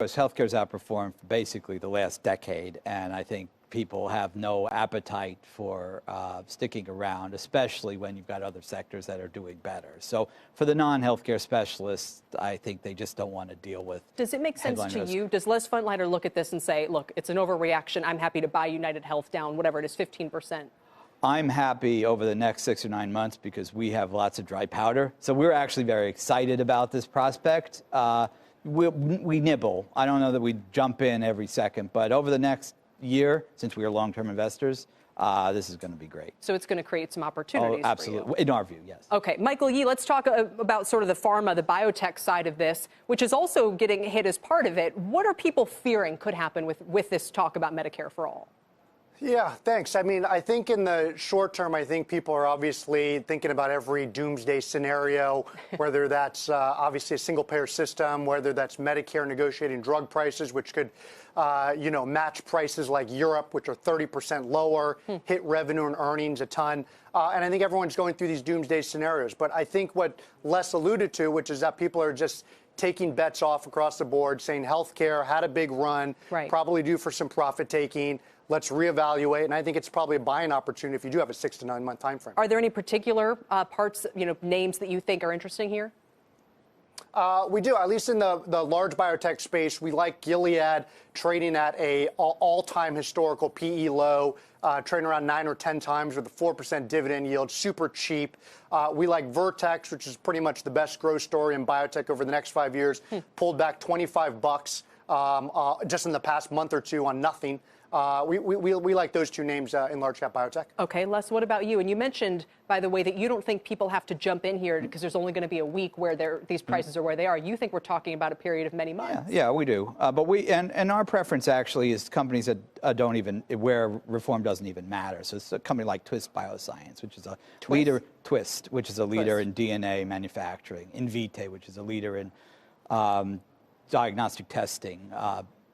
Healthcare's outperformed for basically the last decade, and I think people have no appetite for sticking around, especially when you've got other sectors that are doing better. So for the non-healthcare specialists, I think they just don't want to deal with. Does it make sense to you? Does Les Funtleyder look at this and say, look, it's an overreaction. I'm happy to buy United Health down, whatever it is, 15%? I'm happy over the next 6 or 9 months because we have lots of dry powder. So we're actually very excited about this prospect. We nibble. I don't know that we jump in every second, but over the next year, since we are long-term investors, this is going to be great. So it's going to create some opportunities. Oh, absolutely. For you. In our view, yes. Okay, Michael Yee, let's talk about sort of the pharma, the biotech side of this, which is also getting hit as part of it. What are people fearing could happen with this talk about Medicare for all? Yeah, thanks. I mean, I think in the short term, I think people are obviously thinking about every doomsday scenario, whether that's obviously a single-payer system, whether that's Medicare negotiating drug prices, which could, match prices like Europe, which are 30% lower, hit revenue and earnings a ton. And I think everyone's going through these doomsday scenarios. But I think what Les alluded to, which is that people are just taking bets off across the board, saying healthcare had a big run, probably due for some profit taking. Let's reevaluate, and I think it's probably a buying opportunity if you do have a 6 to 9 month time frame. Are there any particular parts, names that you think are interesting here? We do, at least in the large biotech space. We like Gilead trading at a all-time historical PE low, trading around 9 or 10 times with a 4% dividend yield, super cheap. We like Vertex, which is pretty much the best growth story in biotech over the next 5 years, pulled back $25 just in the past month or two on nothing. We like those two names in large cap biotech. Okay, Les, what about you? And you mentioned, by the way, that you don't think people have to jump in here because there's only going to be a week where these prices are where they are. You think we're talking about a period of many months. Yeah, we do. But and our preference actually is companies that don't even, where reform doesn't even matter. So it's a company like Twist Bioscience, which is a leader, which is a leader in DNA manufacturing, Invitae, which is a leader in diagnostic testing,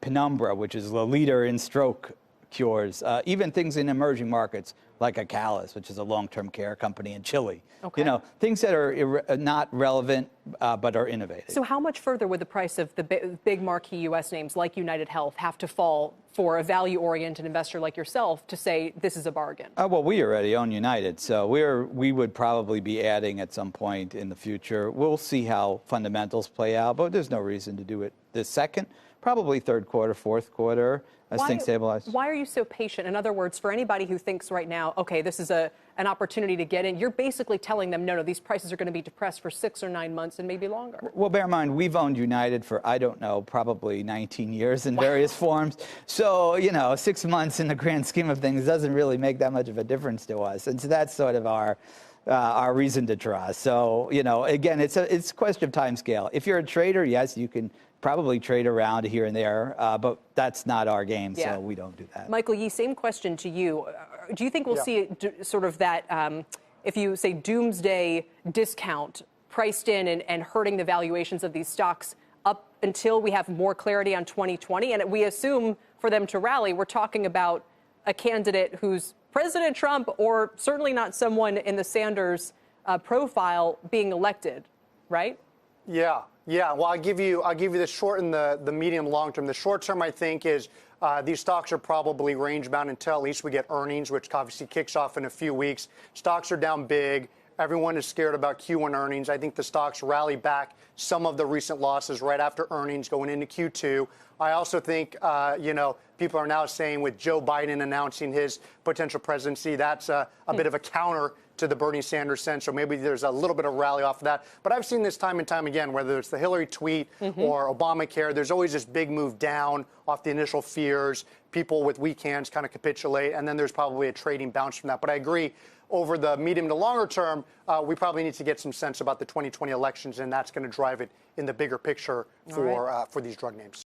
Penumbra, which is a leader in stroke cures, even things in emerging markets like Acalis, which is a long-term care company in Chile. Okay. Things that are not relevant but are innovative. So how much further would the price of the big marquee U.S. names like United Health have to fall for a value-oriented investor like yourself to say this is a bargain? Well, we already own United, so we would probably be adding at some point in the future. We'll see how fundamentals play out, but there's no reason to do it this second. Probably third quarter, fourth quarter, as things stabilize. Why are you so patient? In other words, for anybody who thinks right now, okay, this is an opportunity to get in, you're basically telling them, no, these prices are going to be depressed for 6 or 9 months and maybe longer. Well, bear in mind, we've owned United for, I don't know, probably 19 years in various forms. So, 6 months in the grand scheme of things doesn't really make that much of a difference to us. And so that's sort of our reason to trust. So, again, it's a question of time scale. If you're a trader, yes, you can probably trade around here and there, but that's not our game, so we don't do that. Michael Yee, same question to you. Do you think we'll see sort of that, if you say doomsday discount priced in and hurting the valuations of these stocks up until we have more clarity on 2020? And we assume for them to rally, we're talking about a candidate who's President Trump or certainly not someone in the Sanders profile being elected, right? Yeah. Well, I'll give you the short and the medium long term. The short term, I think, is these stocks are probably range bound until at least we get earnings, which obviously kicks off in a few weeks. Stocks are down big. Everyone is scared about Q1 earnings. I think the stocks rally back some of the recent losses right after earnings going into Q2. I also think, people are now saying with Joe Biden announcing his potential presidency, that's a bit of a counter to the Bernie Sanders sense, so maybe there's a little bit of rally off of that. But I've seen this time and time again, whether it's the Hillary tweet or Obamacare, there's always this big move down off the initial fears. People with weak hands kind of capitulate, and then there's probably a trading bounce from that. But I agree, over the medium to longer term, we probably need to get some sense about the 2020 elections, and that's going to drive it in the bigger picture for these drug names.